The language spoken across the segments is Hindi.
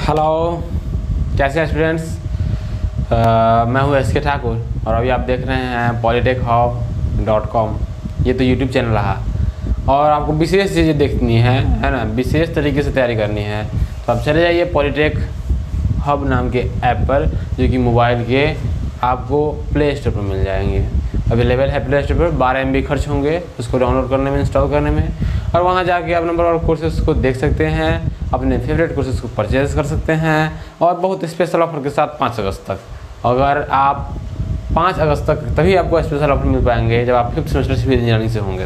हेलो, कैसे हैं स्टूडेंट्स। मैं हूं एस के ठाकुर और अभी आप देख रहे हैं polytechhub.com। ये तो यूट्यूब चैनल रहा और आपको विशेष चीज़ें देखनी है ना, विशेष तरीके से तैयारी करनी है तो आप चले जाइए पॉलीटेक हब नाम के ऐप पर, जो कि मोबाइल के आपको प्ले स्टोर पर मिल जाएंगे। अवेलेबल है प्ले स्टोर पर। 12 MB खर्च होंगे उसको डाउनलोड करने में, इंस्टॉल करने में, और वहाँ जाके आप नंबर और कोर्सेज को देख सकते हैं, अपने फेवरेट कोर्सेज को परचेज कर सकते हैं और बहुत स्पेशल ऑफर के साथ 5 अगस्त तक। अगर आप 5 अगस्त तक तभी आपको स्पेशल ऑफर मिल पाएंगे जब आप 5th सेमेस्टर सिविल इंजीनियरिंग से होंगे।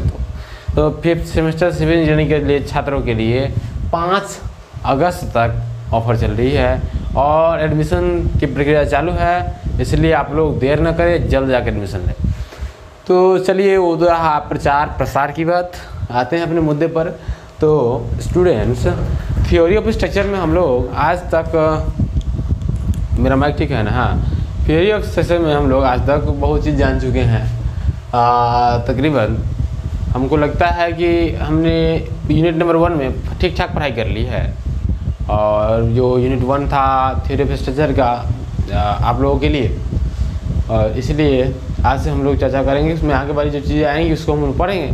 तो 5th सेमेस्टर सिविल इंजीनियरिंग के लिए छात्रों के लिए 5 अगस्त तक ऑफर चल रही है और एडमिशन की प्रक्रिया चालू है, इसलिए आप लोग देर न करें, जल्द जाकर एडमिशन लें। तो चलिए वो तो रहा प्रचार प्रसार की बात, आते हैं अपने मुद्दे पर। तो स्टूडेंट्स, थ्योरी ऑफ स्ट्रक्चर में हम लोग आज तक, मेरा माइक ठीक है ना? हाँ, थ्योरी ऑफ स्ट्रक्चर में हम लोग आज तक बहुत चीज़ जान चुके हैं। तकरीबन हमको लगता है कि हमने यूनिट नंबर 1 में ठीक ठाक पढ़ाई कर ली है और जो यूनिट 1 था थ्योरी ऑफ स्ट्रक्चर का आप लोगों के लिए, और इसलिए आज से हम लोग चर्चा करेंगे। उसमें आगे वाली जो चीज़ें आएंगी उसको हम पढ़ेंगे।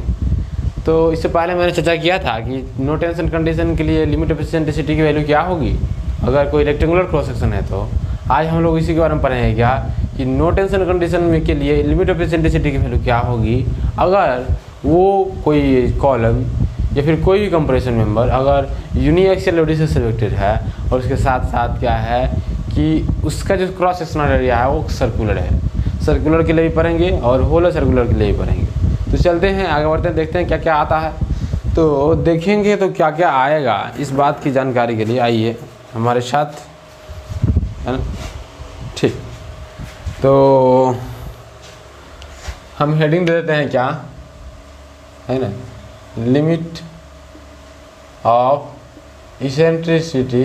तो इससे पहले मैंने चर्चा किया था कि नो टेंशन कंडीशन के लिए लिमिट ऑफ एसेंट्रिसिटी की वैल्यू क्या होगी अगर कोई रेक्टेंगुलर क्रॉस सेक्शन है। तो आज हम लोग इसी के बारे में पढ़ेंगे क्या कि नो टेंशन कंडीशन में के लिए लिमिट ऑफ एसेंट्रिसिटी की वैल्यू क्या होगी अगर वो कोई कॉलम या फिर कोई भी कंप्रेशन मेंबर अगर यूनिएक्सियल लोड से सब्जेक्टेड है और उसके साथ साथ क्या है कि उसका जो क्रॉस सेक्शनल एरिया है वो सर्कुलर है। सर्कुलर के लिए भी पढ़ेंगे और होलो सर्कुलर के लिए भी पढ़ेंगे। तो चलते हैं, आगे बढ़ते हैं, देखते हैं क्या क्या आता है। तो देखेंगे तो क्या क्या आएगा, इस बात की जानकारी के लिए आइए हमारे साथ, है ना? ठीक, तो हम हेडिंग दे देते हैं, क्या है ना, limit of eccentricity,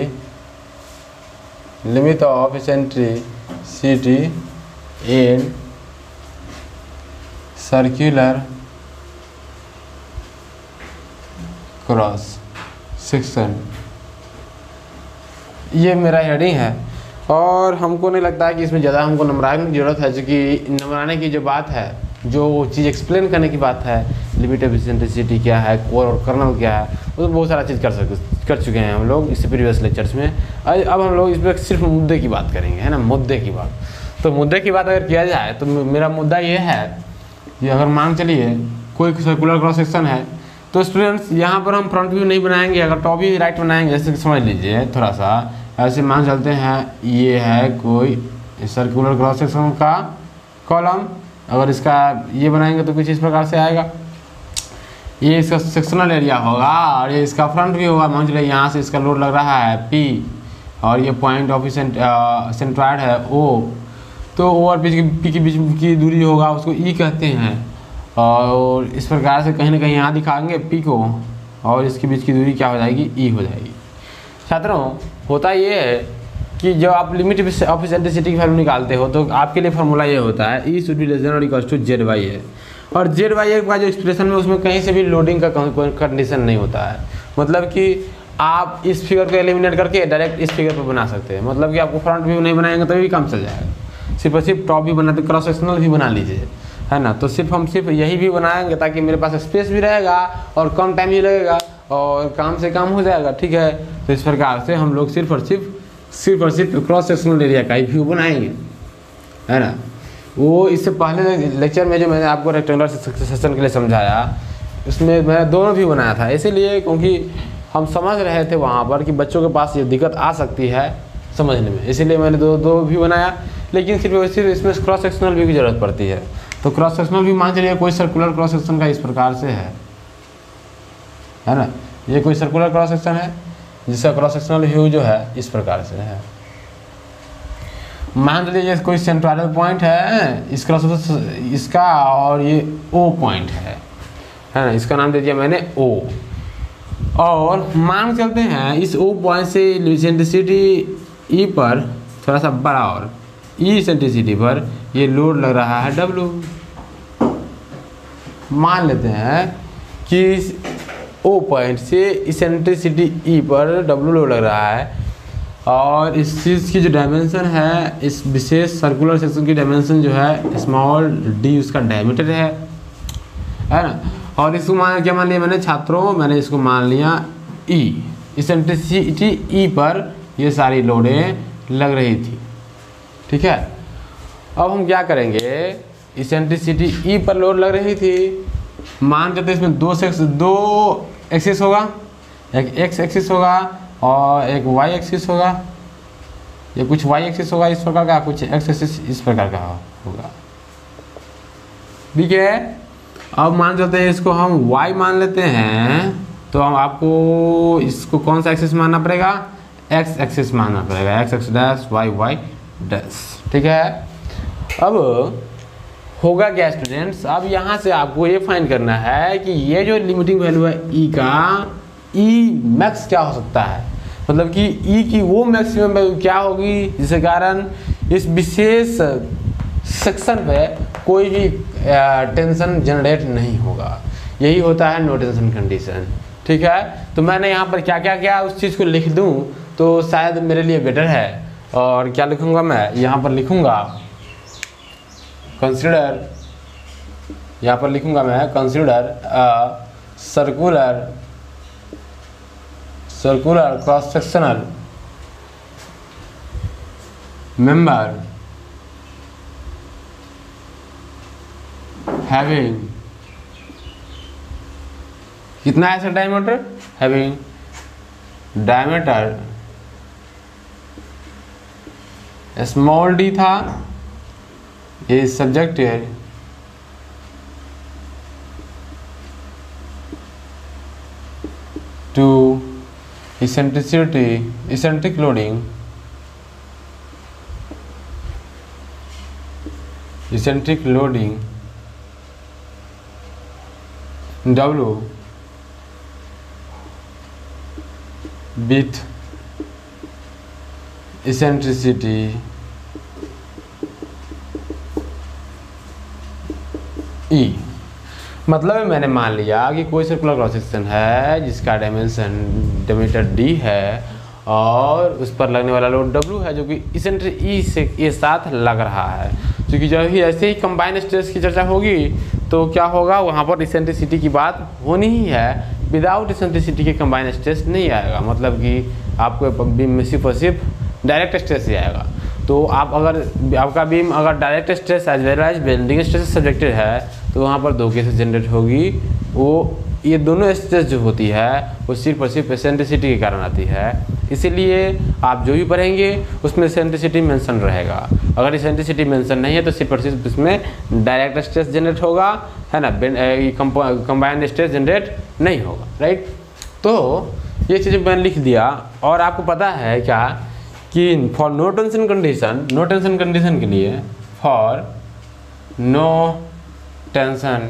limit of eccentricity in circular cross section. ये मेरा हेडिंग है और हमको नहीं लगता है कि इसमें ज़्यादा हमको नंबराने की ज़रूरत है, क्योंकि नंबराने की जो बात है, जो चीज़ एक्सप्लेन करने की बात है, लिमिट ऑफ इसेंट्रिसिटी क्या है, कोर और कर्नल क्या है, वो तो बहुत सारा चीज़ कर चुके हैं हम लोग इससे प्रीवियस लेक्चर्स में। अब हम लोग इस पर सिर्फ मुद्दे की बात करेंगे, है ना, मुद्दे की बात। तो मुद्दे की बात अगर किया जाए तो मेरा मुद्दा ये है कि अगर मान चलिए कोई सर्कुलर क्रॉस सेक्शन है तो स्टूडेंट्स यहाँ पर हम फ्रंट व्यू नहीं बनाएंगे, अगर टॉप व्यू राइट बनाएंगे, जैसे समझ लीजिए थोड़ा सा ऐसे मान चलते हैं ये है कोई सर्कुलर क्रॉस सेक्शन का कॉलम, अगर इसका ये बनाएंगे तो कुछ इस प्रकार से आएगा। ये इसका सेक्शनल एरिया होगा और ये इसका फ्रंट व्यू होगा। मान चलिए यहाँ से इसका लोड लग रहा है P और ये पॉइंट ऑफ सेंट्रॉइड है O, तो O और P के बीच की दूरी होगा उसको E कहते हैं और इस प्रकार से कहीं ना कहीं यहाँ दिखाएंगे P को और इसके बीच की दूरी क्या हो जाएगी, E हो जाएगी। छात्रों, होता ये है कि जब आप लिमिट ऑफ इसेंट्रिसिटी की वैल्यू निकालते हो तो आपके लिए फार्मूला ये होता है E should be less than और इक्वल टू ZYA, और ZYA का जो एक्सप्रेशन में उसमें कहीं से भी लोडिंग का कोई कंडीशन नहीं होता है। मतलब कि आप इस फिगर को एलिमिनेट करके डायरेक्ट इस फिगर पर बना सकते हैं। मतलब कि आपको फ्रंट व्यू नहीं बनाएंगे तभी भी काम चल जाएगा, सिर्फ और सिर्फ टॉप भी बनाते, क्रॉस सेक्शनल भी बना लीजिए, है ना। तो हम सिर्फ यही भी बनाएंगे ताकि मेरे पास स्पेस भी रहेगा और कम टाइम भी लगेगा और काम से काम हो जाएगा, ठीक है। तो इस प्रकार से हम लोग सिर्फ और सिर्फ क्रॉस सेक्शनल एरिया का ही व्यू बनाएंगे, है ना। वो इससे पहले लेक्चर में जो मैंने आपको रेक्टेंगुलर सेक्शन के लिए समझाया उसमें मैंने दोनों भी बनाया था, इसीलिए क्योंकि हम समझ रहे थे वहाँ पर कि बच्चों के पास ये दिक्कत आ सकती है समझने में, इसीलिए मैंने दो भी बनाया। लेकिन सिर्फ इसमें क्रॉस सेक्शनल व्यू की ज़रूरत पड़ती है। तो क्रॉस सेक्शनल व्यू मान चलिए कोई सर्कुलर क्रॉस सेक्शन का इस प्रकार से है ना, ये कोई सर्कुलर क्रॉस सेक्शन है जिसका क्रॉस सेक्शनल व्यू जो है इस प्रकार से है। मान लीजिए कोई सेंट्रॉइडल पॉइंट है इसका और ये O पॉइंट है ना, इसका नाम दे दिया मैंने O। और मान चलते हैं इस O पॉइंट से इसेंट्रिसिटी E पर थोड़ा सा बड़ा और E इसेंट्रिसिटी पर ये लोड लग रहा है W। मान लेते हैं कि O पॉइंट से इसेंट्रिसिटी E पर W लोड लग रहा है और इस चीज़ की जो डायमेंशन है, इस विशेष सर्कुलर सेक्शन की डायमेंशन जो है स्मॉल डी उसका डायमीटर है ना। और इसको क्या मान लिया मैंने छात्रों, मैंने इसको मान लिया ई, इसेंट्रिसिटी ई पर ये सारी लोडें लग रही थी। ठीक है, अब हम क्या करेंगे, इसेंट्रिसिटी ई पर लोड लग रही थी, मान करते इसमें दो एक्सिस होगा, एक एक्स एक्सिस होगा और एक वाई एक्सिस होगा, या कुछ वाई एक्सिस होगा इस प्रकार का, कुछ एक्स एक्सिस इस प्रकार का होगा। ठीक है, अब मान चलते हैं इसको हम वाई मान लेते हैं, तो हम आपको इसको कौन सा एक्सिस मानना पड़ेगा, एक्स एक्सिस मानना पड़ेगा, X X dash Y Y dash. ठीक है, अब होगा क्या स्टूडेंट्स, अब यहाँ से आपको ये फाइंड करना है कि ये जो लिमिटिंग वैल्यू है ई का, ई मैक्स क्या हो सकता है, मतलब कि ई की वो मैक्सिमम वैल्यू क्या होगी जिसके कारण इस विशेष सेक्शन पे कोई भी टेंशन जनरेट नहीं होगा। यही होता है नो टेंशन कंडीशन। ठीक है, तो मैंने यहाँ पर क्या क्या क्या उस चीज़ को लिख दूँ तो शायद मेरे लिए बेटर है। और क्या लिखूँगा मैं, यहाँ पर लिखूँगा कंसिडर, यहाँ पर लिखूँगा मैं consider circular cross sectional member having कितना ऐसा diameter, having diameter small D था, is subjected to eccentric loading W with eccentricity ई। मतलब मैंने मान लिया कि कोई सर्कुलर क्रॉस सेक्शन है जिसका डायमीटर डी है और उस पर लगने वाला लोड डब्ल्यू है जो कि इसेंट्रिक ई से ये साथ लग रहा है। क्योंकि जब ही ऐसे ही कंबाइन स्ट्रेस की चर्चा होगी तो क्या होगा, वहाँ पर इसेंट्रिसिटी की बात होनी ही है। विदाउट इसेंट्रिसिटी के कंबाइन स्ट्रेस नहीं आएगा, मतलब कि आपको बीम में सिर्फ और सिर्फ डायरेक्ट स्ट्रेस ही आएगा। तो आप अगर आपका बीम अगर direct stress as well as bending stress subjected है तो वहाँ पर दो केसेस जनरेट होगी। वो ये दोनों स्ट्रेस जो होती है वो सिर्फ और सिर्फ इसेंट्रिसिटी के कारण आती है। इसीलिए आप जो भी पढ़ेंगे उसमें इसेंट्रिसिटी मेंशन रहेगा। अगर इसेंट्रिसिटी मेंशन नहीं है तो सिर्फ और सिर्फ इसमें डायरेक्ट स्ट्रेस जनरेट होगा, है ना, कंबाइंड स्ट्रेस जनरेट नहीं होगा, राइट। तो ये चीज़ मैंने लिख दिया। और आपको पता है क्या कि फॉर नो टेंशन कंडीशन के लिए, फॉर नो टेंशन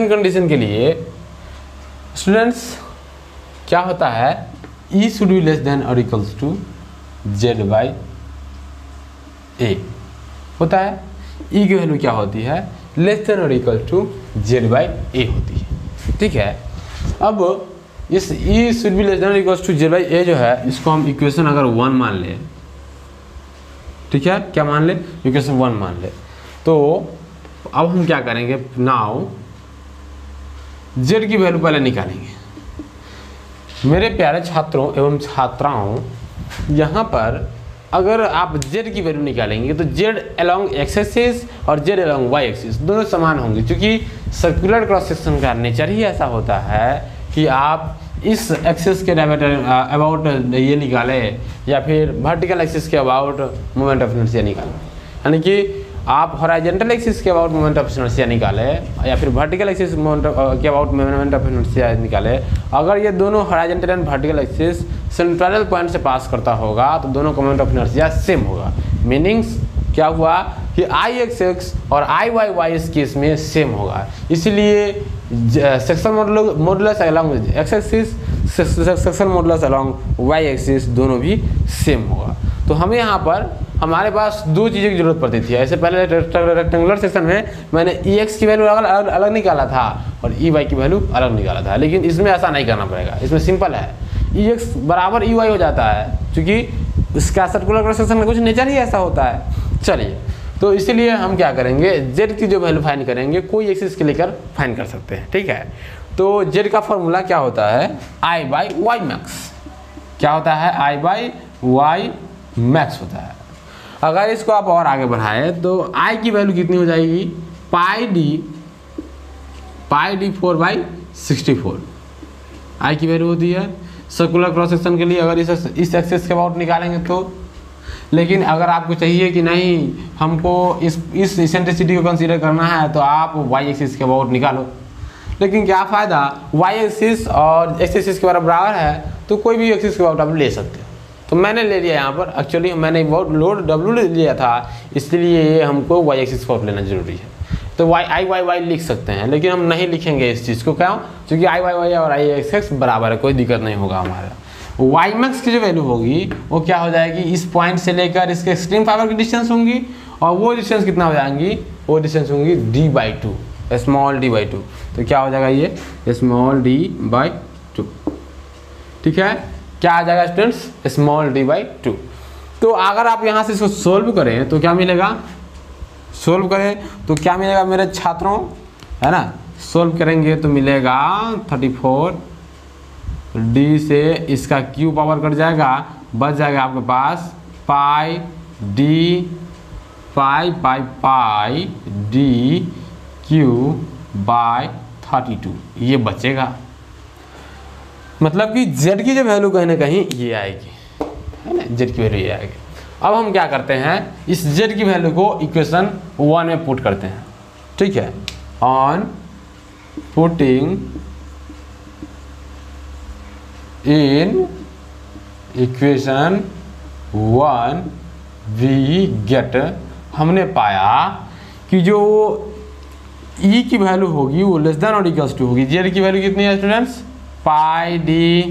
कंडीशन के लिए स्टूडेंट्स क्या होता है, E should be less than और इक्वल्स टू Z/A होता है। E की वैल्यू क्या होती है, लेस देन और इक्वल टू Z/A होती है। ठीक है, अब इस E should be less than और इक्वल्स टू Z/A जो है इसको हम इक्वेशन अगर 1 मान ले, ठीक है, क्या मान ले, इक्वेशन 1 मान ले, तो अब हम क्या करेंगे, नाउ Z की वैल्यू पहले निकालेंगे। मेरे प्यारे छात्रों एवं छात्राओं, यहाँ पर अगर आप Z की वैल्यू निकालेंगे तो Z अलोंग एक्स एक्सिस और Z अलोंग वाई एक्सिस दोनों समान होंगे, क्योंकि सर्कुलर क्रॉस सेक्शन का नेचर ही ऐसा होता है कि आप इस एक्सिस के डायमीटर अबाउट ये निकाले या फिर वर्टिकल एक्सिस के अबाउट मोमेंट ऑफ इनर्शिया निकालें, यानी कि आप हॉरिजॉन्टल एक्सिस के अबाउट मोमेंट ऑफ इनर्शिया निकाले या फिर वर्टिकल एक्सिस के अबाउट मोमेंट ऑफ इनर्शिया निकाले। अगर ये दोनों horizontal and vertical axis central point से पास करता होगा तो दोनों का मोमेंट ऑफ इनर्शिया सेम होगा। मीनिंग्स क्या हुआ कि आई एक्स एक्स और आई वाई वाई इस केस में सेम होगा। इसलिए section modulus along X axis, section modulus along Y axis दोनों भी सेम होगा। तो हमें यहाँ पर हमारे पास दो चीज़ों की जरूरत पड़ती थी। ऐसे पहले रेक्टेंगुलर सेक्शन में मैंने ई एक्स की वैल्यू अलग निकाला था और ई वाई की वैल्यू अलग निकाला था, लेकिन इसमें ऐसा नहीं करना पड़ेगा। इसमें सिंपल है, ई एक्स बराबर ई वाई हो जाता है, क्योंकि इसका सर्कुलर सेक्शन का कुछ नेचर ही ऐसा होता है। चलिए, तो इसीलिए हम क्या करेंगे, जेड की जो वैल्यू फाइंड करेंगे कोई एक्सिस के लेकर फाइंड कर सकते हैं, ठीक है। तो जेड का फॉर्मूला क्या होता है, आई बाई वाई मैक्स। क्या होता है, आई बाई वाई मैक्स होता है। अगर इसको आप और आगे बढ़ाएं तो आई की वैल्यू कितनी हो जाएगी, पाई डी 4/64 आई की वैल्यू होती है सर्कुलर क्रॉस सेक्शन के लिए, अगर इस एक्सिस के अबाउट निकालेंगे तो। लेकिन अगर आपको चाहिए कि नहीं हमको इस इसेंट्रिसिटी को कंसीडर करना है तो आप वाई एक्सिस के अबाउट निकालो। लेकिन क्या फ़ायदा, वाई एक्सिस और एक्स एक्सिस के बराबर है तो कोई भी एक्सिस के अबाउट आप ले सकते हो। तो मैंने ले लिया यहाँ पर, एक्चुअली मैंने बहुत लोड डब्ल्यू ले लिया था, इसलिए हमको वाई एक्सिस को लेना जरूरी है। तो आई वाई लिख सकते हैं, लेकिन हम नहीं लिखेंगे इस चीज़ को, क्यों, क्योंकि आई वाई और आई एक्स बराबर है, कोई दिक्कत नहीं होगा हमारा। वाई मैक्स की जो वैल्यू होगी वो क्या हो जाएगी, इस पॉइंट से लेकर इसके एक्सट्रीम फाइबर की डिस्टेंस होंगी, और वो डिस्टेंस कितना हो जाएंगी, वो डिस्टेंस होंगी d/2, स्मॉल d/2। तो क्या हो जाएगा ये स्मॉल d/2, ठीक है। क्या आ जाएगा स्टूडेंट्स, स्मॉल d/2। तो अगर आप यहाँ से इसको सोल्व करें तो क्या मिलेगा, सोल्व करें तो क्या मिलेगा मेरे छात्रों, है ना। सोल्व करेंगे तो मिलेगा 34, डी से इसका क्यू पावर कट जाएगा, बच जाएगा आपके पास पाई डी क्यू बाय 32, ये बचेगा। मतलब कि z की जो वैल्यू कहीं ना कहीं ये आएगी, है ना, z की वैल्यू ये आएगी। अब हम क्या करते हैं, इस z की वैल्यू को इक्वेशन 1 में पुट करते हैं, ठीक है। On putting in equation 1 we get, हमने पाया कि जो e की वैल्यू होगी वो लेस देन और इक्वल्स टू होगी, z की वैल्यू कितनी है students, pi D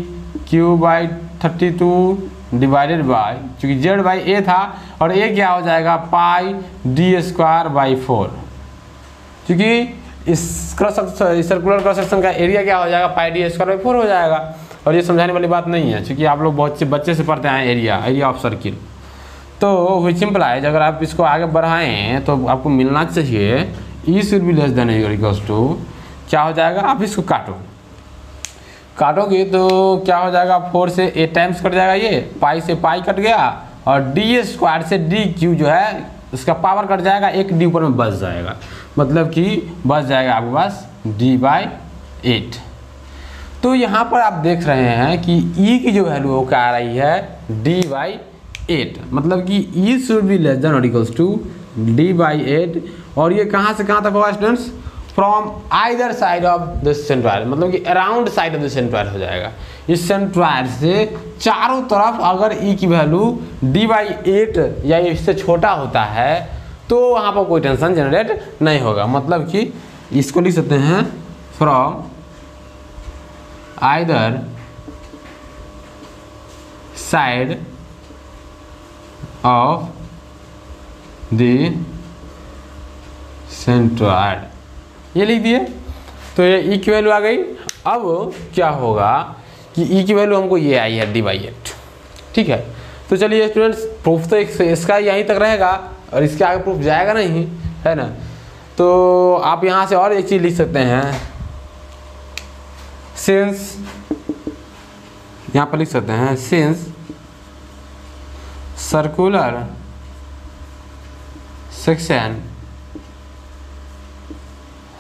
Q by 32 divided by, क्योंकि z बाई a था और a क्या हो जाएगा, पाई डी स्क्वायर बाई 4, क्योंकि इस सर्कुलर क्रॉस सेक्शन का एरिया क्या हो जाएगा, पाई डी स्क्वायर बाई 4 हो जाएगा। और ये समझाने वाली बात नहीं है, क्योंकि आप लोग बहुत बच्चे से पढ़ते हैं एरिया ऑफ सर्किल। तो विच इम्प्लाइज अगर आप इसको आगे बढ़ाएं तो आपको मिलना चाहिए ई शुड बी लेस देन और इक्वल्स टू, क्या हो जाएगा, आप इसको काटोगे तो क्या हो जाएगा, 4 से a टाइम्स कट जाएगा, ये पाई से पाई कट गया, और डी स्क्वायर से डी क्यू जो है उसका पावर कट जाएगा, एक डी ऊपर में बच जाएगा, मतलब कि बच जाएगा आपके पास d/8। तो यहाँ पर आप देख रहे हैं कि e की जो वैल्यू वो क्या आ रही है, d/8, मतलब कि e should be less than और इक्वल्स टू d/8। और ये कहाँ से कहाँ तक होगा students, from either side of the centroid, मतलब कि around side of the centroid हो जाएगा। इस सेंट्रॉइड से चारों तरफ अगर e की वैल्यू d/8 या इससे छोटा होता है तो वहाँ पर कोई टेंशन जनरेट नहीं होगा। मतलब कि इसको लिख सकते हैं from either side of the centroid, ये लिख दिए। तो ये ई की वैल्यू आ गई। अब क्या होगा कि ई की वैल्यू हमको ये आई है d/8, ठीक है। तो चलिए स्टूडेंट्स, प्रूफ तो इसका यहीं तक रहेगा और इसके आगे प्रूफ जाएगा नहीं, है ना। तो आप यहाँ से और एक चीज़ लिख सकते हैं, सिंस, यहाँ पर लिख सकते हैं since circular section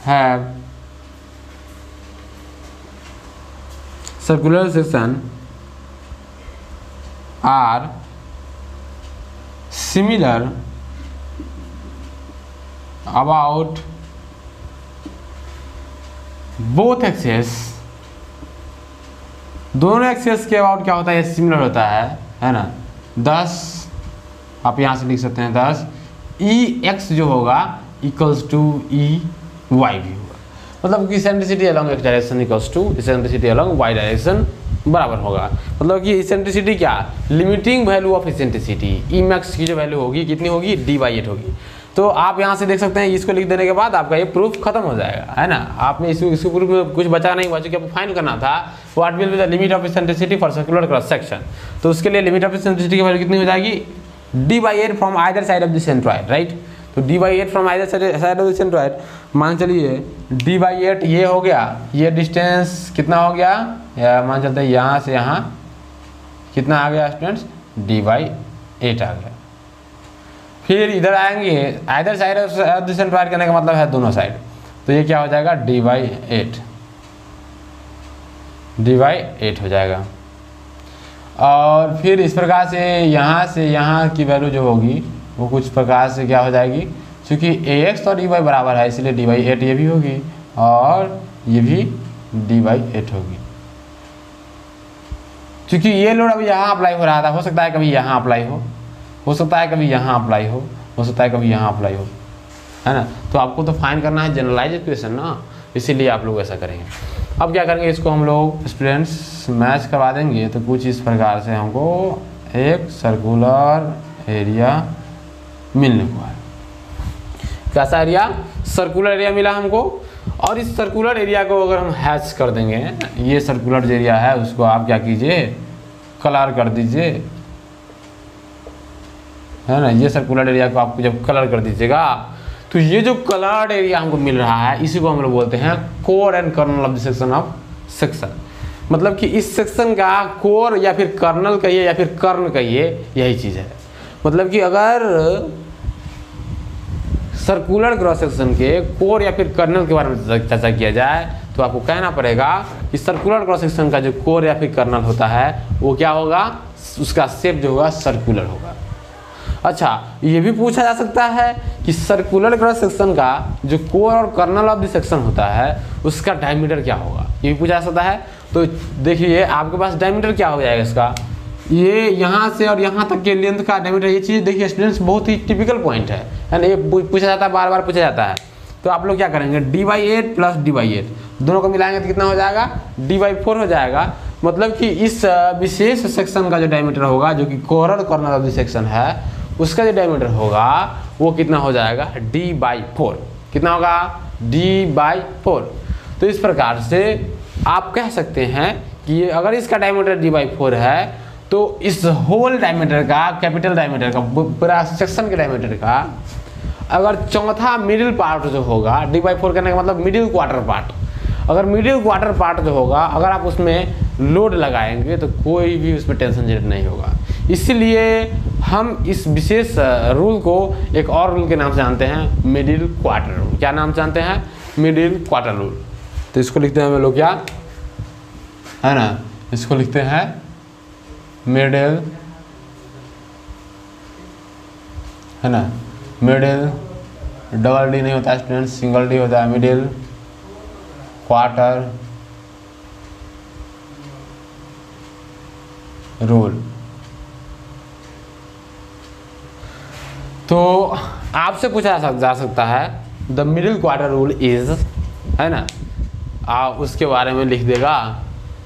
have circular section are similar about both axes, दोनों एक्सेस के अबाउट क्या होता है, सिमिलर होता है ना। 10 आप यहाँ से लिख सकते हैं 10 ई एक्स जो होगा इक्वल्स टू ई वाई भी होगा। मतलब कि eccentricity along X direction equals to eccentricity along Y direction बराबर होगा। मतलब कि इसेंट्रिसिटी क्या, limiting value of eccentricity E max की जो वैल्यू होगी कितनी होगी, d/8 होगी। तो आप यहाँ से देख सकते हैं, इसको लिख देने के बाद आपका ये प्रूफ खत्म हो जाएगा, है ना। आपने इसको प्रूफ में कुछ बचा नहीं हुआ, क्योंकि आपको फाइंड करना था what will be the limit of eccentricity for circular cross section. तो उसके लिए लिमिट ऑफ इसेंट्रिसिटी की वैल्यू कितनी हो जाएगी, d/8 from either side of the centroid, right. तो d/8 from either side of the centroid, मान चलिए d/8 ये हो गया, ये डिस्टेंस कितना हो गया, मान चलते हैं यहाँ से यहाँ कितना आ गया स्टूडेंट्स, d/8 आ गया। फिर इधर आएंगे, either side of the centroid करने का मतलब है दोनों साइड, तो ये क्या हो जाएगा, d/8 हो जाएगा। और फिर इस प्रकार से यहाँ की वैल्यू जो होगी वो कुछ प्रकार से क्या हो जाएगी, क्योंकि ax और dy बराबर है इसलिए d/8 ये भी होगी और ये भी d/8 होगी। क्योंकि ये लोड अभी यहाँ अप्लाई हो रहा था, हो सकता है कभी यहाँ अप्लाई हो सकता है कभी यहाँ अप्लाई हो सकता है कभी यहाँ अप्लाई हो, है ना। तो आपको तो फाइंड करना है जनरलाइज इक्वेशन ना, इसीलिए आप लोग ऐसा करेंगे। अब क्या करेंगे, इसको हम लोग स्टूडेंट्स मैच करवा देंगे। तो कुछ इस प्रकार से हमको एक सर्कुलर एरिया मिलने को है। कैसा एरिया, सर्कुलर एरिया मिला हमको। और इस सर्कुलर एरिया को अगर हम हैच कर देंगे, ये सर्कुलर जो एरिया है उसको आप क्या कीजिए, कलर कर दीजिए, है ना। ये सर्कुलर एरिया को आप जब कलर कर दीजिएगा तो ये जो कलर्ड एरिया हमको मिल रहा है इसी को हम लोग बोलते हैं core and kernel of the section of section. मतलब कि इस सेक्शन का कोर या फिर कर्नल कहिए या फिर कर्ण कहिए, यही चीज़ है। मतलब कि अगर सर्कुलर क्रॉस सेक्शन के कोर या फिर कर्नल के बारे में चर्चा किया जाए तो आपको कहना पड़ेगा कि सर्कुलर क्रॉस सेक्शन का जो कोर या फिर कर्नल होता है वो क्या होगा, उसका शेप जो होगा सर्कुलर होगा। अच्छा, ये भी पूछा जा सकता है कि सर्कुलर क्रॉस सेक्शन का जो कोर और कर्नल ऑफ द सेक्शन होता है उसका डायमीटर क्या होगा, ये भी पूछा जा सकता है। तो देखिए आपके पास डायमीटर क्या हो जाएगा इसका, ये यहाँ से और यहाँ तक के लेंथ का डायमीटर। ये चीज़ देखिए स्टूडेंट्स बहुत ही टिपिकल पॉइंट है ना, ये पूछा जाता है, बार बार पूछा जाता है। तो आप लोग क्या करेंगे, d/8 प्लस d/8 दोनों को मिलाएंगे तो कितना हो जाएगा, d/4 हो जाएगा। मतलब कि इस विशेष सेक्शन का जो डायमीटर होगा, जो कि कोर और कर्नल ऑफ द सेक्शन है, उसका जो डायमीटर होगा वो कितना हो जाएगा, d/4। कितना होगा, d/4। तो इस प्रकार से आप कह सकते हैं कि अगर इसका डायमीटर d/4 है तो इस होल डायमीटर का, कैपिटल डायमीटर का, पूरा सेक्शन के डायमीटर का अगर चौथा मिडिल पार्ट जो होगा, d/4 करने का मतलब मिडिल क्वार्टर पार्ट, अगर मिडिल क्वार्टर पार्ट जो होगा अगर आप उसमें लोड लगाएंगे तो कोई भी उसमें टेंशन जनरेट नहीं होगा। इसीलिए हम इस विशेष रूल को एक और रूल के नाम से जानते हैं, मिडिल क्वार्टर रूल। क्या नाम जानते हैं, मिडिल क्वार्टर रूल। तो इसको लिखते हैं हम लोग क्या, है ना, इसको लिखते हैं मिडिल, है ना, मिडिल, डबल डी नहीं होता स्टूडेंट्स, सिंगल डी होता है, मिडिल क्वार्टर रूल। तो आपसे पूछा जा सकता है the middle quarter rule is, है ना, आप उसके बारे में लिख देगा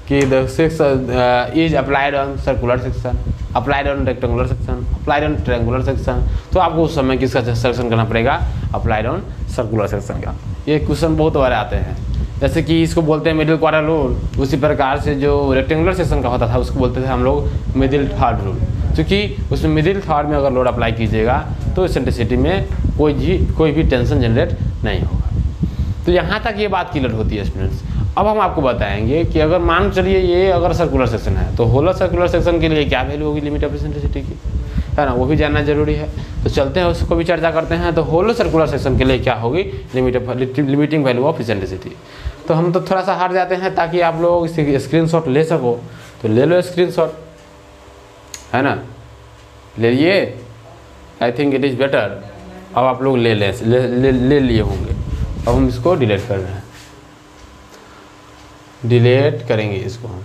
कि the section is applied on circular section, applied on rectangular section, applied on triangular section. तो आपको उस समय किसका सिलेक्शन करना पड़ेगा, अप्लाइड ऑन सर्कुलर सेक्शन का। ये क्वेश्चन बहुत बार आते हैं। जैसे कि इसको बोलते हैं मिडिल क्वार्टर रूल, उसी प्रकार से जो रेक्टेंगुलर सेक्शन का होता था उसको बोलते थे हम लोग मिडिल थर्ड रूल, क्योंकि उसमें मिडिल थर्ड में अगर लोड अप्लाई कीजिएगा तो इसेंट्रिसिटी में कोई भी टेंशन जनरेट नहीं होगा। तो यहाँ तक ये बात क्लियर होती है स्टूडेंट्स। अब हम आपको बताएंगे कि अगर मान चलिए ये अगर सर्कुलर सेक्शन है तो होलर सर्कुलर सेक्शन के लिए क्या वैल्यू होगी लिमिट ऑफ इसेंट्रिसिटी की, है ना, वो भी जानना जरूरी है। तो चलते हैं उसको भी चर्चा करते हैं। तो होलर सर्कुलर सेक्शन के लिए क्या होगी लिमिटिंग वैल्यू ऑफ इसेंट्रिसिटी। तो हम तो थोड़ा सा हट जाते हैं ताकि आप लोग इसे स्क्रीनशॉट ले सको, तो ले लो स्क्रीनशॉट, है ना, ले लिए, I think it is better. अब आप लोग ले लिए होंगे। अब हम इसको डिलीट कर रहे हैं, डिलीट करेंगे इसको हम।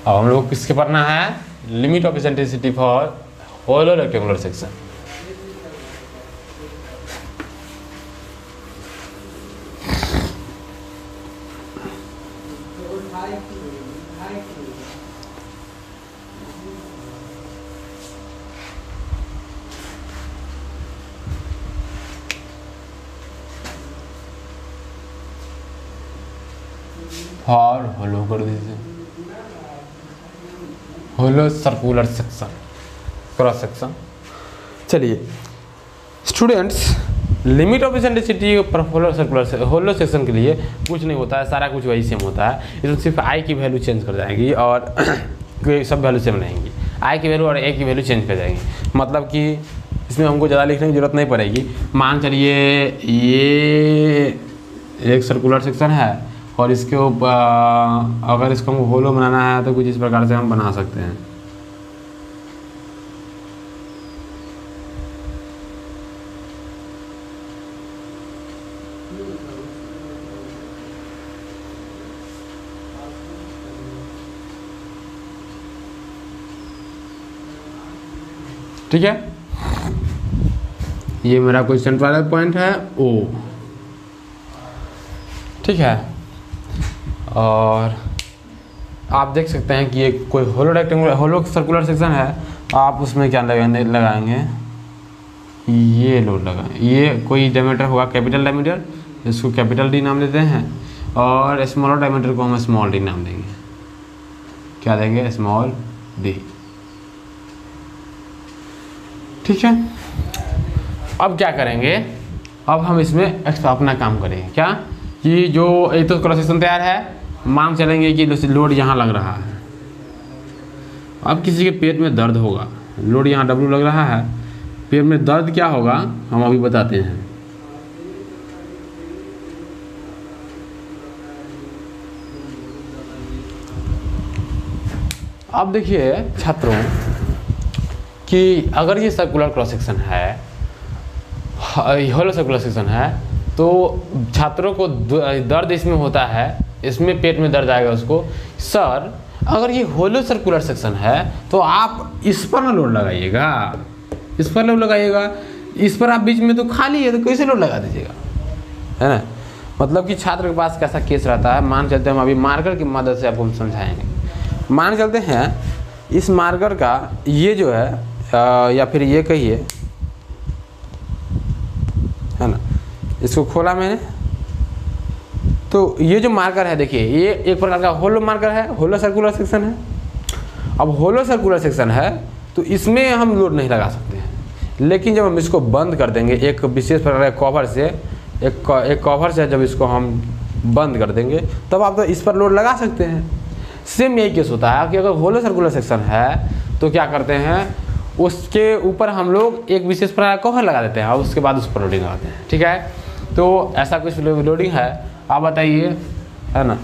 अब हम लोग किसके पढ़ना है, limit of eccentricity for hollow rectangular section. For hollow कर दीजिए, hollow circular section, cross section. चलिए स्टूडेंट्स, लिमिट ऑफ इसेंट्रिसिटी पर होलो सेक्शन के लिए कुछ नहीं होता है, सारा कुछ वही सेम होता है। इसमें सिर्फ आई की वैल्यू चेंज कर जाएंगी और सब वैल्यू सेम रहेंगी। आई की वैल्यू और ए की वैल्यू चेंज कर जाएंगी, मतलब कि इसमें हमको ज़्यादा लिखने की जरूरत नहीं पड़ेगी। मान चलिए ये एक सर्कुलर सेक्शन है और इसके ऊपर अगर इसको हमको होलो बनाना है तो कुछ इस प्रकार से हम बना सकते हैं। ठीक है, ये मेरा कोई सेंट्रल पॉइंट है ओ। ठीक है, और आप देख सकते हैं कि ये कोई होलो रेक्टेंगुलर होलो सर्कुलर सेक्शन है। आप उसमें क्या लगाएंगे, ये लोड लगाएं। ये कोई डायमीटर होगा कैपिटल डायमीटर, इसको कैपिटल डी नाम देते हैं, और स्मॉलर डायमीटर को हम स्मॉल डी नाम देंगे। क्या देंगे, स्मॉल डी। ठीक है, अब क्या करेंगे, अब हम इसमें अपना काम करेंगे। क्या कि जो एक तो क्रॉस सेक्शन तैयार है, मान चलेंगे कि लोड यहाँ लग रहा है। अब किसी के पेट में दर्द होगा, लोड यहाँ डब्ल्यू लग रहा है, पेट में दर्द क्या होगा हम अभी बताते हैं। अब देखिए छात्रों कि अगर ये सर्कुलर क्रॉस सेक्शन है, होलो सर्कुलर सेक्शन है, तो छात्रों को दर्द इसमें होता है, इसमें पेट में दर्द आएगा उसको। सर अगर ये होलो सर्कुलर सेक्शन है तो आप इस पर ना लोड लगाइएगा, इस पर लोड लगाइएगा, इस पर आप बीच में तो खाली है तो कैसे लोड लगा दीजिएगा, है ना। मतलब कि छात्र के पास कैसा केस रहता है, मान चलते हैं हम अभी मार्कर की मदद से आपको हम समझाएंगे। मान चलते हैं इस मार्कर का ये जो है या फिर ये कहिए, है ना, इसको खोला मैंने, तो ये जो मार्कर है देखिए, ये एक प्रकार का होलो मार्कर है, होलो सर्कुलर सेक्शन है। अब होलो सर्कुलर सेक्शन है तो इसमें हम लोड नहीं लगा सकते हैं, लेकिन जब हम इसको बंद कर देंगे एक विशेष प्रकार के कवर से, एक कवर से जब इसको हम बंद कर देंगे तब आप तो इस पर लोड लगा सकते हैं। सेम यही केस होता है कि अगर होलो सर्कुलर सेक्शन है तो क्या करते हैं, उसके ऊपर हम लोग एक विशेष प्रकार का कवर लगा देते हैं और उसके बाद उस पर लोडिंग लगाते हैं। ठीक है, तो ऐसा कुछ लोडिंग है, आप बताइए, है ना।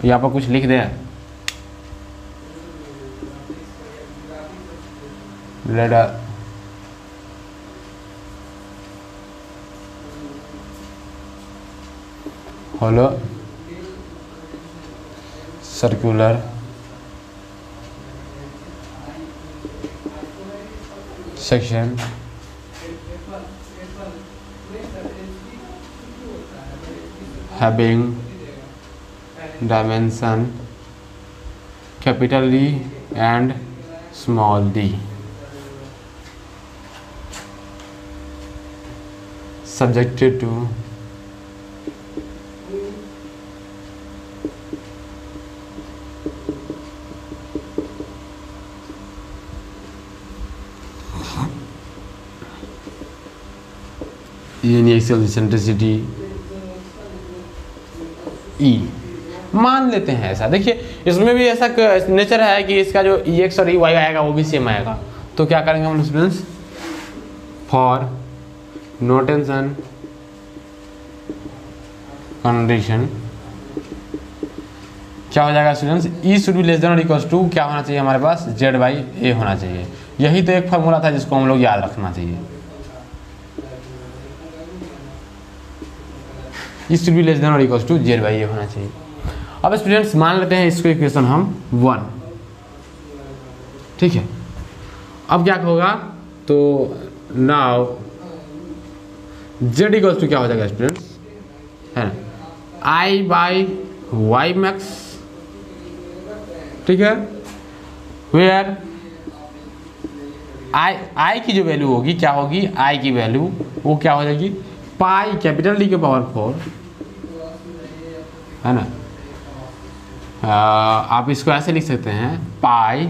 यहाँ पर कुछ लिख दें, लेडर hollow circular section having dimension capital D and small d, subjected to initial eccentricity E। मान लेते हैं ऐसा, देखिए इसमें भी ऐसा नेचर है कि इसका जो EX और EY आएगा वो भी सेम आएगा। तो क्या करेंगे हम students, for no tension condition क्या हो जाएगा students, E should be less than और इक्वल्स टू क्या होना चाहिए हमारे पास, Z/A होना चाहिए। यही तो एक फार्मूला था जिसको हम लोग याद रखना चाहिए, E should be less than और इक्वल्स टू Z/A होना चाहिए। अब स्टूडेंट्स मान लेते हैं इसको इक्वेशन हम 1, ठीक है। अब क्या होगा, तो नाउ Z इक्वल्स टू क्या हो जाएगा स्टूडेंट्स, है ना, आई बाई वाई मैक्स, ठीक है, वेयर आई की जो वैल्यू होगी क्या होगी, आई की वैल्यू वो क्या हो जाएगी, पाई कैपिटल डी के पावर 4, है ना। आप इसको ऐसे लिख सकते हैं, पाई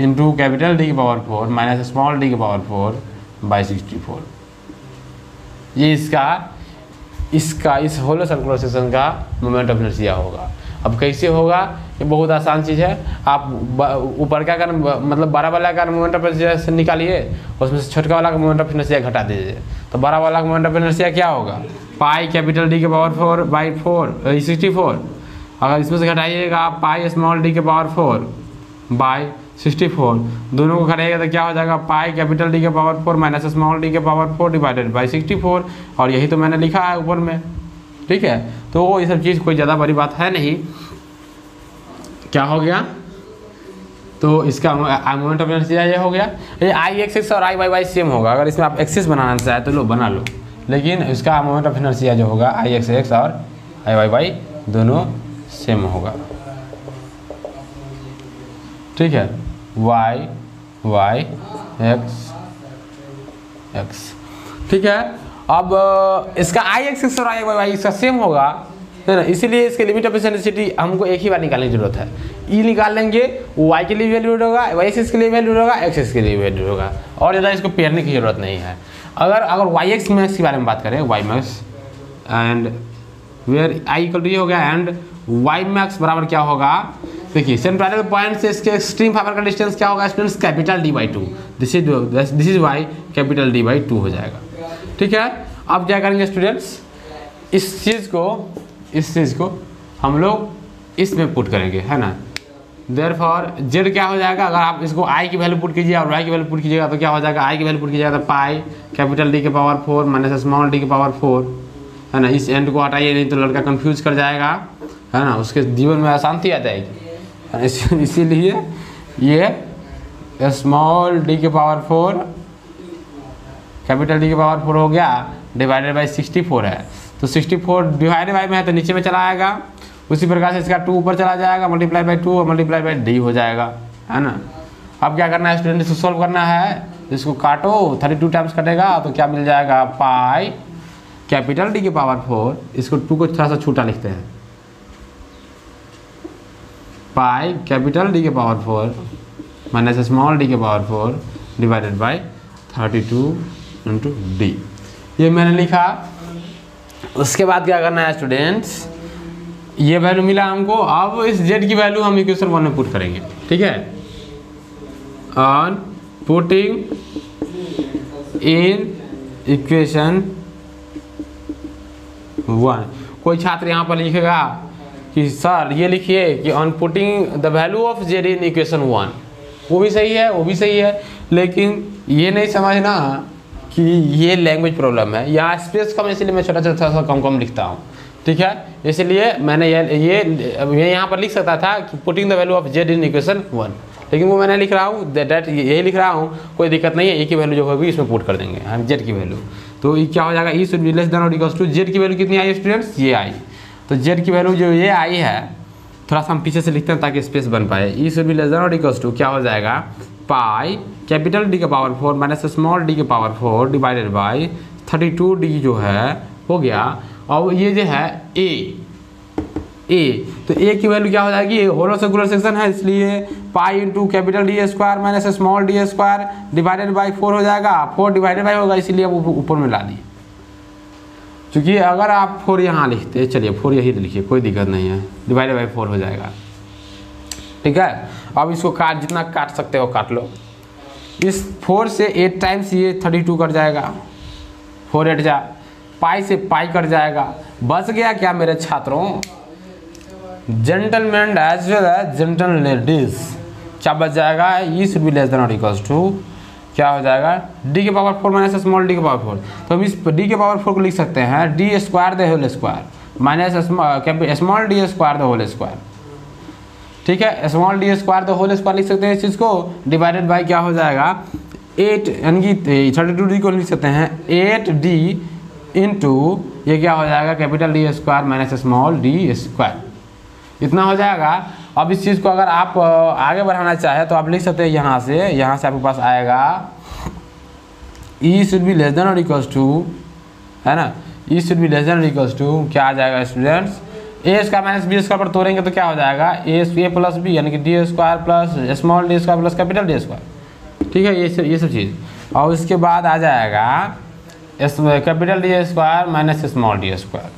इंटू कैपिटल डी के पावर 4 माइनस स्मॉल डी के पावर 4 बाई 64। ये इसका इस होलो सर्कुलर सेक्शन का मोमेंट ऑफ इनर्शिया होगा। अब कैसे होगा, ये बहुत आसान चीज़ है। आप ऊपर का मतलब बड़ा वाला का मोमेंट ऑफ इनर्शिया निकालिए, उसमें से छोटा वाला का मोमेंट ऑफ इनर्शिया घटा दीजिए, तो बड़ा वाला का मोमेंट ऑफ इनर्शिया क्या होगा, पाई कैपिटल डी के पावर 4 बाई 64। अगर इसमें से घटाइएगा आप पाई स्मॉल डी के पावर 4 बाई 64, दोनों को घटाइएगा तो क्या हो जाएगा, पाई कैपिटल डी के पावर 4 माइनस स्मॉल डी के पावर 4 डिवाइडेड बाई 64। और यही तो मैंने लिखा है ऊपर में, ठीक है। तो ये सब चीज़ कोई ज़्यादा बड़ी बात है नहीं। क्या हो गया, तो इसका मोमेंट ऑफ इनर्शिया ये हो गया। ये आई एक्सिस और आई वाई वाई सेम होगा। अगर इसमें आप एक्सिस बनाना चाहे तो लो बना लो, लेकिन इसका मोमेंट ऑफ इनर्शिया जो होगा आई एक्स एक्स और आई वाई वाई दोनों सेम होगा, ठीक है। वाई वाई एक्स एक्स, ठीक है। अब इसका आई एक्सिस और आई वाई वाई इसका सेम होगा, है ना, इसीलिए इसके लिमिट ऑफ इसेंट्रिसिटी हमको एक ही बार निकालने की जरूरत है। ई निकाल लेंगे, वाई के लिए वैल्यू होगा, वाई एक्सिस के लिए वैल्यू होगा, एक्सिस के लिए वैल्यू होगा, और ज़्यादा इसको पेरने की जरूरत नहीं है। अगर वाई एक्स मैक्स के बारे में बात करें, Y max and where I equal to ये हो गया, एंड वाई मैक्स बराबर क्या होगा, देखिए सेंट्रल पॉइंट से इसके एक्सट्रीम फाइबर का डिस्टेंस क्या होगा students, capital D by 2। This is Y capital D by 2 हो जाएगा, ठीक है। अब क्या करेंगे स्टूडेंट्स, इस चीज़ को हम लोग इसमें पुट करेंगे, है ना। देयरफॉर जेड क्या हो जाएगा, अगर आप इसको आई की वैल्यू पुट कीजिए और वाई की वैल्यू पुट कीजिएगा तो क्या हो जाएगा, आई की वैल्यू पुट कीजिएगा तो पाई कैपिटल डी के पावर 4 माइनस स्मॉल डी के पावर 4, है ना। इस एंड को हटाइए नहीं तो लड़का कंफ्यूज कर जाएगा, है ना, उसके जीवन में अशांति आ जाएगी। इसीलिए ये स्मॉल डी के पावर 4 कैपिटल डी के पावर 4 हो गया, डिवाइडेड बाई 64 है, तो 64 डिवाइडेड बाई में है तो नीचे में चला आएगा। उसी प्रकार से इसका 2 ऊपर चला जाएगा, मल्टीप्लाई बाई 2 और मल्टीप्लाई बाई डी हो जाएगा, है ना। अब क्या करना है स्टूडेंट, इसको सॉल्व करना है, इसको काटो, 32 टाइम्स कटेगा तो क्या मिल जाएगा, पाई कैपिटल डी के पावर 4, इसको 2 को थोड़ा सा छोटा लिखते हैं, पाई कैपिटल डी के पावर 4 माइनस स्मॉल डी के power 4 divided by 32 into D, ये मैंने लिखा। उसके बाद क्या करना है स्टूडेंट्स, ये वैल्यू मिला हमको, अब इस जेड की वैल्यू हम इक्वेशन 1 में पुट करेंगे, ठीक है। ऑन पुटिंग इन इक्वेशन 1, कोई छात्र यहाँ पर लिखेगा कि सर ये लिखिए कि on putting the value of Z in equation 1, वो भी सही है, वो भी सही है, लेकिन ये नहीं समझना कि ये लैंग्वेज प्रॉब्लम है, यहाँ स्पेस कम, इसलिए मैं छोटा सा कम लिखता हूँ, ठीक है। इसलिए मैंने ये यहाँ पर लिख सकता था कि putting the value of Z in equation 1, लेकिन वो मैंने लिख रहा हूँ दैट यही लिख रहा हूँ, कोई दिक्कत नहीं है। ए की वैल्यू जो होगी इसमें पुट कर देंगे हम जेड की वैल्यू, तो ये क्या हो जाएगा, E should be less than और इक्वल्स टू, जेड की वैल्यू कितनी आई स्टूडेंट्स, ये आई, तो जेड की वैल्यू जो ये आई है, थोड़ा सा हम पीछे से लिखते हैं ताकि स्पेस बन पाए, ई शुड बी लेस देन और इक्वल्स टू क्या हो जाएगा, पाई कैपिटल डी के पावर 4 माइनस स्मॉल डी के पावर 4 डिवाइडेड बाई 32 डी जो है हो गया। और ये जो है ए, तो ए की वैल्यू क्या हो जाएगी, होलो सर्कुलर सेक्शन है इसलिए pi into capital D square minus small D square divided by 4 हो जाएगा, 4 डिवाइडेड बाई होगा इसीलिए अब ऊपर में ला दी, क्योंकि अगर आप 4 यहाँ लिखते, चलिए 4 यही लिखिए, कोई दिक्कत नहीं है, डिवाइडेड बाई 4 हो जाएगा, ठीक है। अब इसको जितना काट सकते हो काट लो, इस 4 से 8 टाइम्स ये 32 कट जाएगा, 4 8 जा, पाई से पाई कट जाएगा, बच गया क्या मेरे छात्रों, gentleman as well as gentle ladies, क्या बच जाएगा, E should be less than और इक्वल्स टू क्या हो जाएगा, डी के पावर 4 माइनस स्मॉल डी के पावर 4, तो हम इस डी के पावर 4 को लिख सकते हैं D square the whole square minus small D square the whole square, ठीक है। Small D square the whole square लिख सकते हैं इस चीज़ को, डिवाइडेड बाई क्या हो जाएगा 8, यानी कि 32 डी को लिख सकते हैं 8 डी इंटू ये क्या हो जाएगा, capital D square minus small D square, इतना हो जाएगा। अब इस चीज़ को अगर आप आगे बढ़ाना चाहे तो आप लिख सकते हैं यहाँ से आपके पास आएगा ई शुड बी लेस देन और इक्वल्स टू, है ना, ई शुड बी लेस देन और इक्वल्स टू क्या आ जाएगा स्टूडेंट्स, ए स्क्वायर माइनस बी स्क्वायर पर तोड़ेंगे तो क्या हो जाएगा, ए प्लस बी यानी कि D square plus small D square plus capital D square, ठीक है, ये सब चीज़। और उसके बाद आ जाएगा capital D square minus small D square,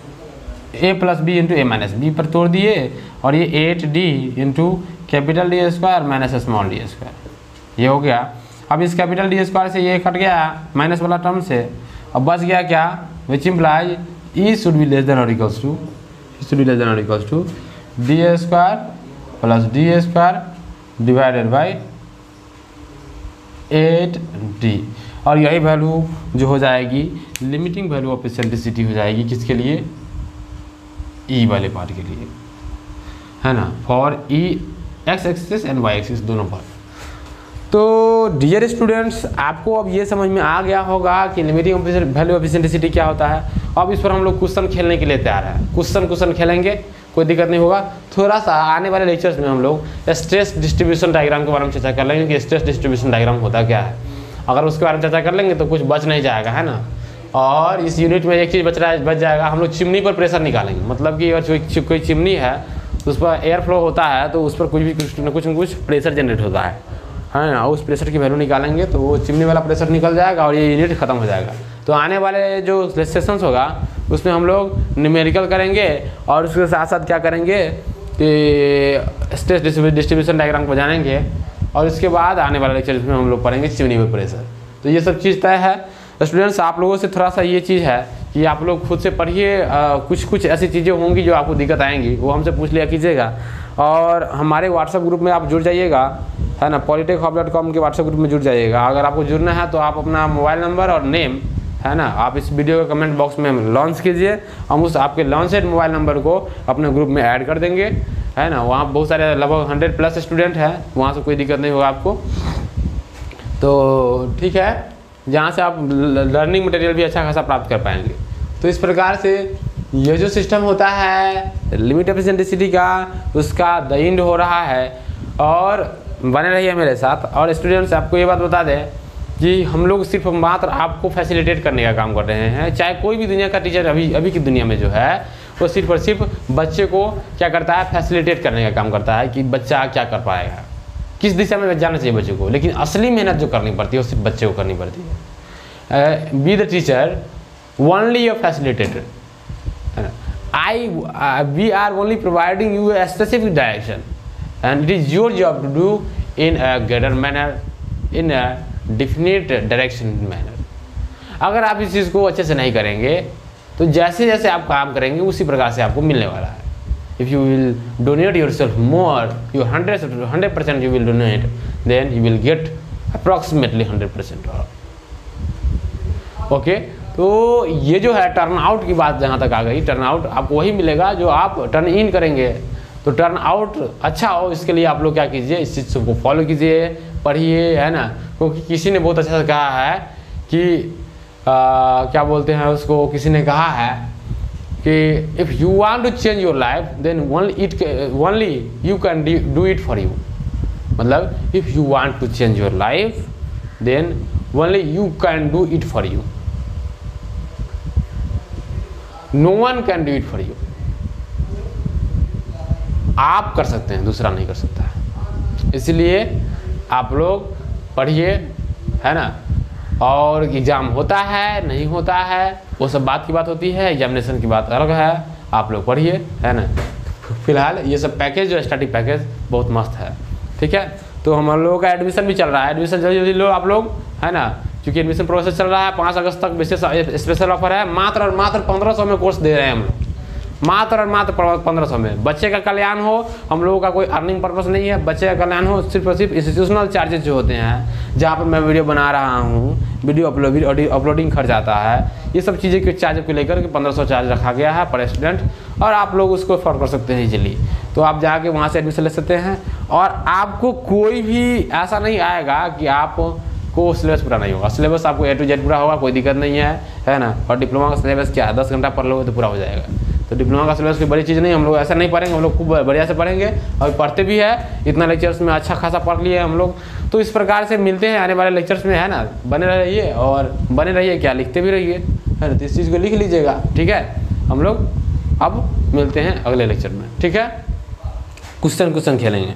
A plus B into A minus B पर तोड़ दिए, और ये 8d into capital D square minus small D square, ये हो गया। अब इस कैपिटल डी स्क्वायर से ये कट गया माइनस वाला टर्म से, अब बच गया क्या, which imply E should be less than और equals to, should be less than और equals to D square plus D square divided by 8d, और यही वैल्यू जो हो जाएगी लिमिटिंग वैल्यू ऑफ इसेंट्रिसिटी हो जाएगी किसके लिए, ई वाले पार्ट के लिए, है ना, for E X axis and Y axis दोनों पर। तो डियर स्टूडेंट्स, आपको अब ये समझ में आ गया होगा कि लिमिटिंग वैल्यू ऑफ इसेंट्रिसिटी क्या होता है। अब इस पर हम लोग क्वेश्चन खेलने के लिए तैयार है, क्वेश्चन खेलेंगे, कोई दिक्कत नहीं होगा। थोड़ा सा आने वाले लेक्चर्स में हम लोग स्ट्रेस डिस्ट्रीब्यूशन डायग्राम के बारे में चर्चा कर लेंगे कि स्ट्रेस डिस्ट्रीब्यूशन डायग्राम होता क्या है। अगर उसके बारे में चर्चा कर लेंगे तो कुछ बच नहीं जाएगा, है ना। और इस यूनिट में एक चीज़ बच जाएगा, हम लोग चिमनी पर प्रेशर निकालेंगे, मतलब कि अगर कोई चिमनी है तो उस पर एयर फ्लो होता है तो उस पर कुछ प्रेशर जनरेट होता है ना, उस प्रेशर की वैल्यू निकालेंगे तो वो चिमनी वाला प्रेशर निकल जाएगा और ये यूनिट खत्म हो जाएगा। तो आने वाले जो सेशंस होगा उसमें हम लोग न्यूमेरिकल करेंगे और उसके साथ साथ क्या करेंगे कि स्ट्रेस डिस्ट्रीब्यूशन डायग्राम को जानेंगे, और इसके बाद आने वाले लेक्चर में हम लोग पढ़ेंगे चिमनी पर प्रेशर। तो ये सब चीज़ तय है स्टूडेंट्स। आप लोगों से थोड़ा सा ये चीज़ है कि आप लोग खुद से पढ़िए, कुछ ऐसी चीज़ें होंगी जो आपको दिक्कत आएंगी, वो हमसे पूछ लिया कीजिएगा। और हमारे व्हाट्सएप ग्रुप में आप जुड़ जाइएगा, है ना, polytechhub.com के व्हाट्सएप ग्रुप में जुड़ जाइएगा। अगर आपको जुड़ना है तो आप अपना मोबाइल नंबर और नेम, है ना, आप इस वीडियो के कमेंट बॉक्स में लॉन्च कीजिए, हम उस आपके लॉन्चेड मोबाइल नंबर को अपने ग्रुप में ऐड कर देंगे, है ना। वहाँ बहुत सारे लगभग 100+ स्टूडेंट हैं, वहाँ से कोई दिक्कत नहीं होगा आपको। तो ठीक है, जहाँ से आप लर्निंग मटेरियल भी अच्छा खासा प्राप्त कर पाएंगे। तो इस प्रकार से ये जो सिस्टम होता है लिमिट ऑफ इसेंट्रिसिटी का, उसका द एंड हो रहा है। और बने रहिए मेरे साथ। और स्टूडेंट्स, आपको ये बात बता दें कि हम लोग सिर्फ मात्र आपको फैसिलिटेट करने का काम कर रहे हैं। चाहे कोई भी दुनिया का टीचर अभी की दुनिया में जो है वो सिर्फ और सिर्फ बच्चे को क्या करता है, फैसिलिटेट करने का काम करता है कि बच्चा क्या कर पाएगा, किस दिशा में जाना चाहिए बच्चे को। लेकिन असली मेहनत जो करनी पड़ती है वो सिर्फ बच्चे को करनी पड़ती है। Be the teacher only a facilitator, we are only providing you a specific direction and it is your job to do in a greater manner, in a definite direction manner। अगर आप इस चीज़ को अच्छे से नहीं करेंगे तो जैसे जैसे आप काम करेंगे उसी प्रकार से आपको मिलने वाला है। If you will donate yourself more, you 100% you will donate, then you will get approximately 100%। Okay, तो ये जो है टर्न आउट की बात जहाँ तक आ गई, टर्न आउट आपको वही मिलेगा जो आप टर्न इन करेंगे। तो टर्न आउट अच्छा हो इसके लिए आप लोग क्या कीजिए, इस चीज़ को फॉलो कीजिए, पढ़िए, है ना। क्योंकि किसी ने बहुत अच्छा से कहा है कि क्या बोलते हैं उसको, किसी ने कहा है कि if you want to change your life then only you can do it for you. मतलब if you want to change your life then only you can do it for you, no one can do it for you. आप कर सकते हैं, दूसरा नहीं कर सकता है। इसलिए आप लोग पढ़िए, है ना। और एग्ज़ाम होता है नहीं होता है वो सब बात की बात होती है, एग्जामिनेशन की बात अलग है। आप लोग पढ़िए, है ना। फिलहाल ये सब पैकेज जो स्टडी पैकेज बहुत मस्त है, ठीक है। तो हम लोगों का एडमिशन भी चल रहा है, एडमिशन जल्दी लो आप लोग, है ना। क्योंकि एडमिशन प्रोसेस चल रहा है, 5 अगस्त तक विशेष स्पेशल ऑफर है। मात्र और मात्र 1500 में कोर्स दे रहे हैं हम लोग, मात्र और मात्र 1500 में। बच्चे का कल्याण हो, हम लोगों का कोई अर्निंग पर्पस नहीं है, बच्चे का कल्याण हो। सिर्फ और सिर्फ इंस्टीट्यूशनल चार्जेस जो होते हैं, जहाँ पर मैं वीडियो बना रहा हूँ, वीडियो अपलोडिंग खर्च आता है, ये सब चीज़ें के चार्ज को लेकर के 1500 चार्ज रखा गया है पर स्टूडेंट, और आप लोग उसको अफोर्ड कर सकते हैं इजीली। तो आप जाके वहाँ से एडमिशन ले सकते हैं। और आपको कोई भी ऐसा नहीं आएगा कि आप को सिलेबस पूरा नहीं होगा। सिलेबस आपको A to Z पूरा होगा, कोई दिक्कत नहीं है ना। और डिप्लोमा का सिलेबस क्या है, 10 घंटा पढ़ लोगे तो पूरा हो जाएगा। तो डिप्लोमा का सिलेबस कोई बड़ी चीज़ नहीं, हम लोग ऐसा नहीं पढ़ेंगे, हम लोग खूब बढ़िया से पढ़ेंगे और पढ़ते भी है। इतना लेक्चर्स में अच्छा खासा पढ़ लिए हम लोग। तो इस प्रकार से मिलते हैं आने वाले लेक्चर्स में, है ना। बने रहिए और बने रहिए क्या, लिखते भी रहिए, है ना। तो इस चीज़ को लिख लीजिएगा, ठीक है। हम लोग अब मिलते हैं अगले लेक्चर में, ठीक है। क्वेश्चन खेलेंगे।